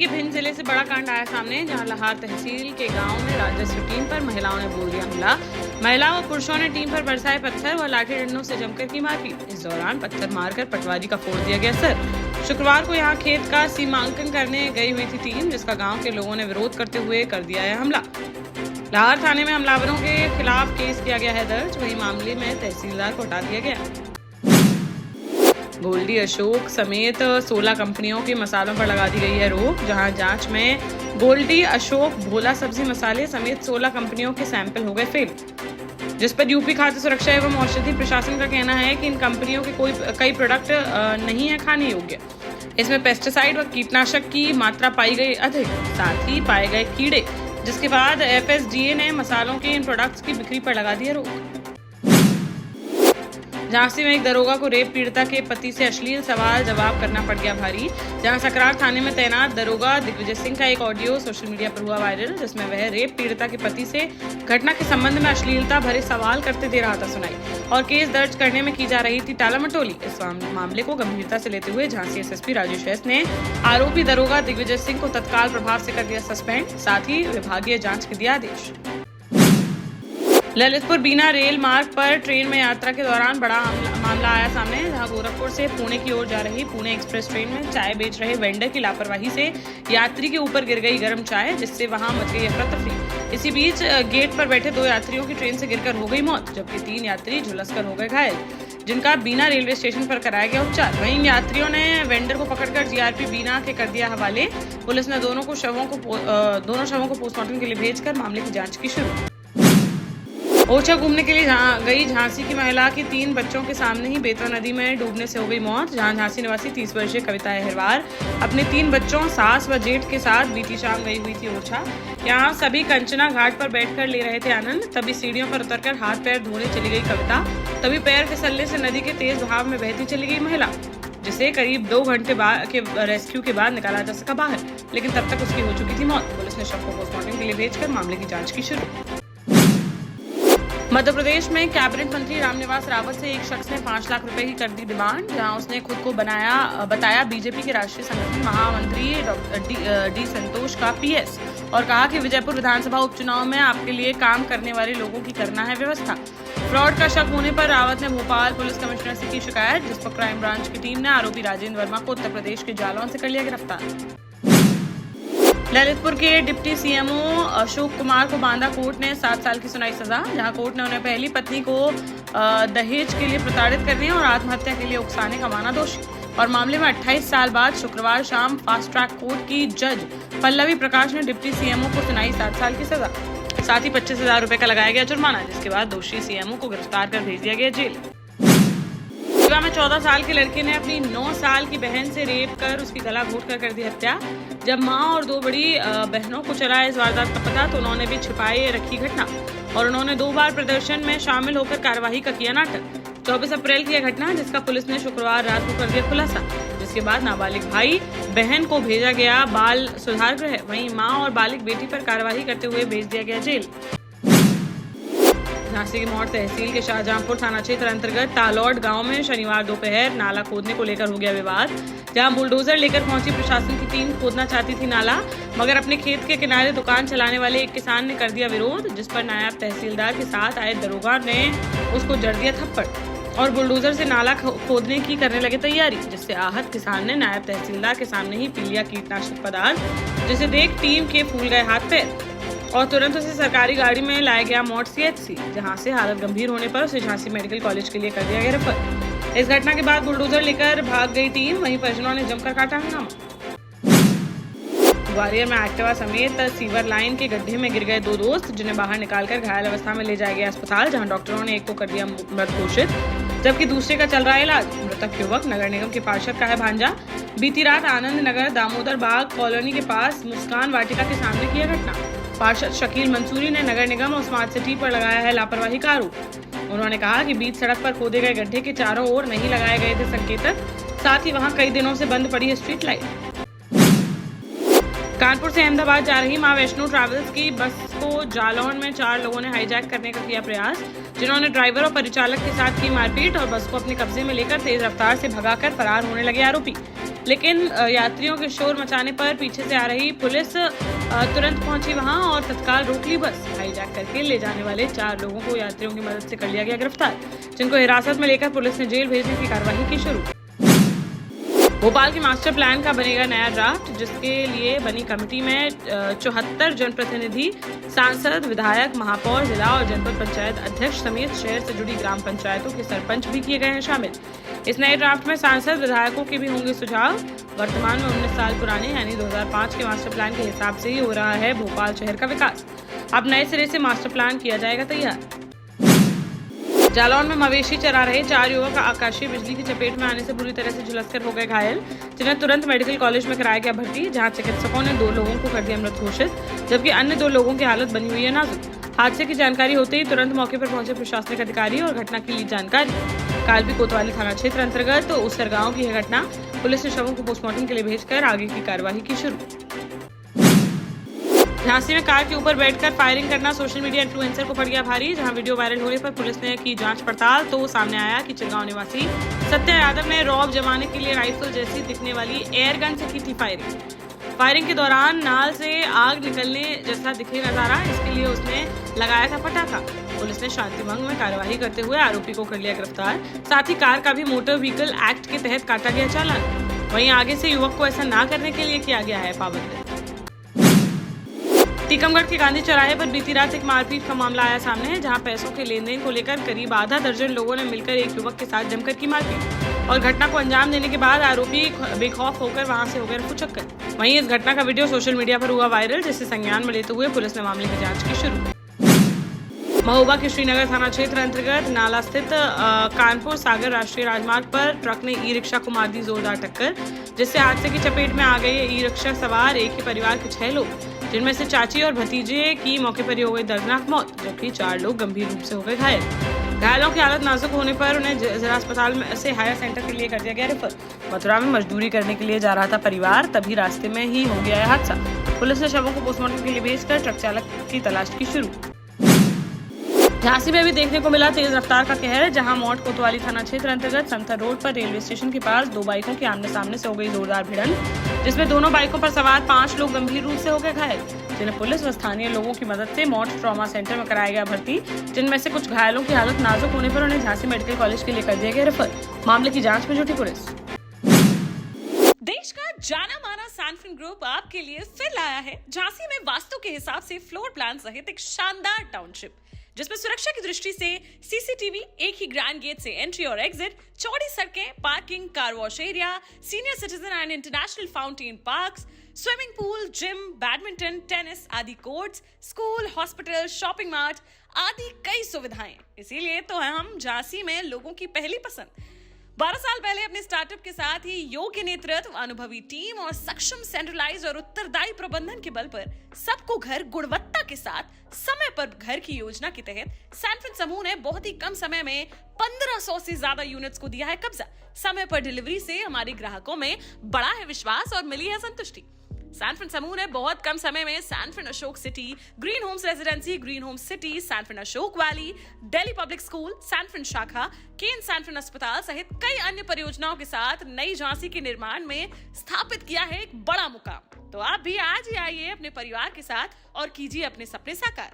के भिंड जिले से बड़ा कांड आया सामने, जहां लाहार तहसील के गांव में राजस्व टीम पर महिलाओं ने बोल दिया हमला। महिला व पुरुषों ने टीम पर बरसाए पत्थर व लाठी डंडों से जमकर की मारपीट। इस दौरान पत्थर मारकर पटवारी का फोड़ दिया गया सर। शुक्रवार को यहां खेत का सीमांकन करने गई हुई थी टीम, जिसका गाँव के लोगों ने विरोध करते हुए कर दिया है हमला। लाहार थाने में हमलावरों के खिलाफ केस किया गया है दर्ज। वही मामले में तहसीलदार को हटा दिया गया। गोल्डी अशोक समेत 16 कंपनियों के मसालों पर लगा दी गई है रोक, जहां जांच में गोल्डी अशोक भोला सब्जी मसाले समेत 16 कंपनियों के सैंपल हो गए फेल, जिस पर यूपी खाद्य सुरक्षा एवं औषधि प्रशासन का कहना है कि इन कंपनियों के कई प्रोडक्ट नहीं है खाने योग्य। इसमें पेस्टिसाइड व कीटनाशक की मात्रा पाई गई अधिक, साथ ही पाए गए कीड़े, जिसके बाद FSDA ने मसालों के इन प्रोडक्ट्स की बिक्री पर लगा दी है रोक। झांसी में एक दरोगा को रेप पीड़िता के पति से अश्लील सवाल जवाब करना पड़ गया भारी, जहां सकरार थाने में तैनात दरोगा दिग्विजय सिंह का एक ऑडियो सोशल मीडिया पर हुआ वायरल, जिसमें वह रेप पीड़िता के पति से घटना के संबंध में अश्लीलता भरे सवाल करते दे रहा था सुनाई और केस दर्ज करने में की जा रही थी टालामटोली। इस मामले को गंभीरता से लेते हुए झांसी SSP राजेश एस ने आरोपी दरोगा दिग्विजय सिंह को तत्काल प्रभाव से कर दिया सस्पेंड, साथ ही विभागीय जाँच के दिया आदेश। ललितपुर बीना रेल मार्ग पर ट्रेन में यात्रा के दौरान बड़ा मामला आया सामने, जहां गोरखपुर से पुणे की ओर जा रही पुणे एक्सप्रेस ट्रेन में चाय बेच रहे वेंडर की लापरवाही से यात्री के ऊपर गिर गई गर्म चाय, जिससे वहां मच गई अफरा-तफरी। इसी बीच गेट पर बैठे 2 यात्रियों की ट्रेन से गिरकर हो गई मौत, जबकि 3 यात्री झुलसकर हो गए घायल, जिनका बीना रेलवे स्टेशन पर कराया गया उपचार। वहीं यात्रियों ने वेंडर को पकड़कर GRP बीना के कर दिया हवाले। पुलिस ने दोनों शवों को पोस्टमार्टम के लिए भेजकर मामले की जाँच की शुरू। ओरछा घूमने के लिए गई झांसी की महिला की 3 बच्चों के सामने ही बेतवा नदी में डूबने से हो गई मौत, जहां झांसी निवासी 30 वर्षीय कविता अहिरवार अपने 3 बच्चों सास व जेठ के साथ बीती शाम गई हुई थी ओरछा। यहां सभी कंचना घाट पर बैठकर ले रहे थे आनंद, तभी सीढ़ियों पर उतरकर हाथ पैर धोने चली गई कविता। तभी पैर फिसलने से नदी के तेज बहाव में बहती चली गई महिला, जिसे करीब 2 घंटे के रेस्क्यू के बाद निकाला जा सका बाहर, लेकिन तब तक उसकी हो चुकी थी मौत। पुलिस ने शव को पोस्टमार्टम के लिए भेजकर मामले की जाँच की शुरू। मध्य प्रदेश में कैबिनेट मंत्री रामनिवास रावत से एक शख्स ने 5 लाख रुपए की कर दी डिमांड, जहां उसने खुद को बताया बीजेपी के राष्ट्रीय संगठन महामंत्री डी संतोष का PS और कहा कि विजयपुर विधानसभा उपचुनाव में आपके लिए काम करने वाले लोगों की करना है व्यवस्था। फ्रॉड का शक होने पर रावत ने भोपाल पुलिस कमिश्नर से की शिकायत, जिस पर क्राइम ब्रांच की टीम ने आरोपी राजेंद्र वर्मा को उत्तर प्रदेश के जालौन से कर लिया गिरफ्तार। ललितपुर के डिप्टी CMO अशोक कुमार को बांदा कोर्ट ने 7 साल की सुनाई सजा, जहां कोर्ट ने उन्हें पहली पत्नी को दहेज के लिए प्रताड़ित करने और आत्महत्या के लिए उकसाने का माना दोषी। और मामले में 28 साल बाद शुक्रवार शाम फास्ट ट्रैक कोर्ट की जज पल्लवी प्रकाश ने डिप्टी CMO को सुनाई 7 साल की सजा, साथ ही 25,000 रुपए का लगाया गया जुर्माना, जिसके बाद दोषी CMO को गिरफ्तार कर भेज दिया गया जेल। में 14 साल के लड़के ने अपनी 9 साल की बहन से रेप कर उसकी गला घोंटकर कर दी हत्या। जब मां और 2 बड़ी बहनों को चला इस वारदात का पता, तो उन्होंने भी छिपाए रखी घटना और उन्होंने 2 बार प्रदर्शन में शामिल होकर कार्यवाही का किया नाटक। 24 अप्रैल की यह घटना, जिसका पुलिस ने शुक्रवार रात को कर दिया खुलासा, जिसके बाद नाबालिग भाई बहन को भेजा गया बाल सुधार गृह, वहीं मां और बालिग बेटी पर कार्यवाही करते हुए भेज दिया गया जेल। झांसी की मौड़ तहसील के शाहजहांपुर थाना क्षेत्र अंतर्गत तालौड गांव में शनिवार दोपहर नाला खोदने को लेकर हो गया विवाद, जहां बुलडोजर लेकर पहुंची प्रशासन की टीम खोदना चाहती थी नाला, मगर अपने खेत के किनारे दुकान चलाने वाले एक किसान ने कर दिया विरोध, जिस पर नायब तहसीलदार के साथ आए दरोगा ने उसको जड़ दिया थप्पड़ और बुलडोजर से नाला खोदने की करने लगे तैयारी, जिससे आहत किसान ने नायब तहसीलदार के सामने ही पी लिया कीटनाशक पदार्थ, जिसे देख टीम के फूल गए हाथ पैर और तुरंत उसे सरकारी गाड़ी में लाया गया मौड़ CHC, जहां से हालत गंभीर होने पर उसे झांसी मेडिकल कॉलेज के लिए कर दिया गया रेफर। इस घटना के बाद बुलडोजर लेकर भाग गई टीम, वहीं परिजनों ने जमकर काटा हंगामा। ग्वालियर में एक्टिवा समेत सीवर लाइन के गड्ढे में गिर गए 2 दोस्त, जिन्हें बाहर निकालकर घायल अवस्था में ले जाया गया अस्पताल, जहां डॉक्टरों ने एक को कर दिया मृत घोषित, जबकि दूसरे का चल रहा है इलाज। मृतक युवक नगर निगम के पार्षद का है भांजा। बीती रात आनंद नगर दामोदर बाग कॉलोनी के पास मुस्कान वाटिका के सामने की घटना। पार्षद शकील मंसूरी ने नगर निगम और स्मार्ट सिटी पर लगाया है लापरवाही का आरोप। उन्होंने कहा कि बीच सड़क पर खोदे गए गड्ढे के चारों ओर नहीं लगाए गए थे संकेतक, साथ ही वहां कई दिनों से बंद पड़ी है स्ट्रीट लाइट। कानपुर से अहमदाबाद जा रही मां वैष्णो ट्रैवल्स की बस को जालौन में 4 लोगों ने हाईजैक करने का किया प्रयास, जिन्होंने ड्राइवर और परिचालक के साथ की मारपीट और बस को अपने कब्जे में लेकर तेज रफ्तार से भगाकर फरार होने लगे आरोपी। लेकिन यात्रियों के शोर मचाने पर पीछे से आ रही पुलिस तुरंत पहुंची वहां और तत्काल रोक ली बस। हाईजैक करके ले जाने वाले 4 लोगों को यात्रियों की मदद से कर लिया गया गिरफ्तार, जिनको हिरासत में लेकर पुलिस ने जेल भेजने की कार्रवाई की शुरू। भोपाल के मास्टर प्लान का बनेगा नया ड्राफ्ट, जिसके लिए बनी कमेटी में 74 जनप्रतिनिधि, सांसद, विधायक, महापौर, जिला और जनपद पंचायत अध्यक्ष समेत शहर से जुड़ी ग्राम पंचायतों के सरपंच भी किए गए हैं शामिल। इस नए ड्राफ्ट में सांसद, विधायकों के भी होंगे सुझाव। वर्तमान में 19 साल पुराने यानी 2005 के मास्टर प्लान के हिसाब से ही हो रहा है भोपाल शहर का विकास। अब नए सिरे से मास्टर प्लान किया जाएगा तैयार। जालौन में मवेशी चरा रहे 4 युवक आकाशीय बिजली की चपेट में आने से बुरी तरह से झुलसकर हो गए घायल, जिन्हें तुरंत मेडिकल कॉलेज में कराया गया भर्ती, जहां चिकित्सकों ने 2 लोगों को कर दिया मृत घोषित, जबकि अन्य 2 लोगों की हालत बनी हुई है नाजुक। हादसे की जानकारी होते ही तुरंत मौके पर पहुंचे प्रशासनिक अधिकारी और घटना की ली जानकारी। कालपी कोतवाली थाना क्षेत्र अंतर्गत उसर गाँव की यह घटना। पुलिस ने शवों को पोस्टमार्टम के लिए भेजकर आगे की कार्यवाही की शुरू। झांसी में कार के ऊपर बैठकर फायरिंग करना सोशल मीडिया इन्फ्लुएंसर को पड़ गया भारी। जहां वीडियो वायरल होने पर पुलिस ने की जांच पड़ताल तो सामने आया कि चिलगांव निवासी सत्या यादव ने रॉब जमाने के लिए राइफल जैसी दिखने वाली एयर गन से की थी फायरिंग के दौरान नाल से आग निकलने जैसा दिखे नजारा, इसके लिए उसने लगाया था पटाखा। पुलिस ने शांति भंग में कार्यवाही करते हुए आरोपी को कर लिया गिरफ्तार। साथ ही कार का भी मोटर व्हीकल एक्ट के तहत काटा गया चालान। वहीं आगे से युवक को ऐसा न करने के लिए किया गया है पाबंद। टीकमगढ़ के गांधी चौराहे पर बीती रात एक मारपीट का मामला आया सामने, जहां पैसों के लेन देन को लेकर करीब आधा दर्जन लोगों ने मिलकर एक युवक के साथ जमकर की मारपीट और घटना को अंजाम देने के बाद आरोपी बेखौफ होकर वहां से हो गए रफूचक्कर। वहीं इस घटना का वीडियो सोशल मीडिया पर हुआ वायरल, जिसे संज्ञान में लेते हुए पुलिस ने मामले की जाँच की शुरू। महोबा के श्रीनगर थाना क्षेत्र अंतर्गत नाला स्थित कानपुर सागर राष्ट्रीय राजमार्ग पर ट्रक ने ई रिक्शा को मार दी जोरदार टक्कर, जिससे हादसे की चपेट में आ गए ई रिक्शा सवार एक ही परिवार के 6 लोग, जिनमें से चाची और भतीजे की मौके पर ही हो गई दर्दनाक मौत, जबकि 4 लोग गंभीर रूप से हो गए घायल। घायलों की हालत नाजुक होने पर उन्हें जिला अस्पताल में से हायर सेंटर के लिए कर दिया गया रेफर। मथुरा में मजदूरी करने के लिए जा रहा था परिवार, तभी रास्ते में ही हो गया हादसा। पुलिस ने शवों को पोस्टमार्टम के लिए भेजकर ट्रक चालक की तलाश की शुरू। झांसी में भी देखने को मिला तेज रफ्तार का कहर, जहां मौट कोतवाली थाना क्षेत्र अंतर्गत समथर रोड पर रेलवे स्टेशन के पास 2 बाइकों के आमने सामने से हो गई जोरदार भिड़ंत, जिसमें दोनों बाइकों पर सवार 5 लोग गंभीर रूप से हो गए घायल, जिन्हें पुलिस व स्थानीय लोगों की मदद से मौट ट्रॉमा सेंटर में कराया गया भर्ती, जिनमें से कुछ घायलों की हालत नाजुक होने पर उन्हें झांसी मेडिकल कॉलेज के लिए कर दिया गया रेफर। मामले की जाँच में जुटी पुलिस। देश का जाना माना सैनफिन ग्रुप आपके लिए फिर लाया है झांसी में वास्तु के हिसाब से फ्लोर प्लान सहित एक शानदार टाउनशिप, जिसमें सुरक्षा की दृष्टि से सीसीटीवी, एक ही ग्रैंड गेट से एंट्री और एग्जिट, चौड़ी सड़कें, parking, car wash area, senior citizen and international fountain parks, swimming pool, gym, badminton, tennis आदि courts, school, hospital, shopping mart आदि कई सुविधाएं। इसीलिए तो हम झांसी में लोगों की पहली पसंद। 12 साल पहले अपने स्टार्टअप के साथ ही योग्य नेतृत्व, अनुभवी टीम और सक्षम सेंट्रलाइज और उत्तरदायी प्रबंधन के बल पर सबको घर गुणवत्ता के साथ समय पर घर की योजना के तहत सैनफिन समूह ने बहुत ही कम समय में 1500 से ज्यादा यूनिट्स को दिया है कब्जा। समय पर डिलीवरी से हमारे ग्राहकों में बड़ा है विश्वास और मिली है संतुष्टि। सैनफिन समूह ने बहुत कम समय में Sanfin Ashok City, Green Homes Residency, Green Homes City, Sanfin Ashok Valley, Delhi Public School, Sanfin शाखा, केन सैनफिन अस्पताल सहित कई अन्य परियोजनाओं के साथ नई झांसी के निर्माण में स्थापित किया है एक बड़ा मुकाम। तो आप भी आज ही आइए अपने परिवार के साथ और कीजिए अपने सपने साकार।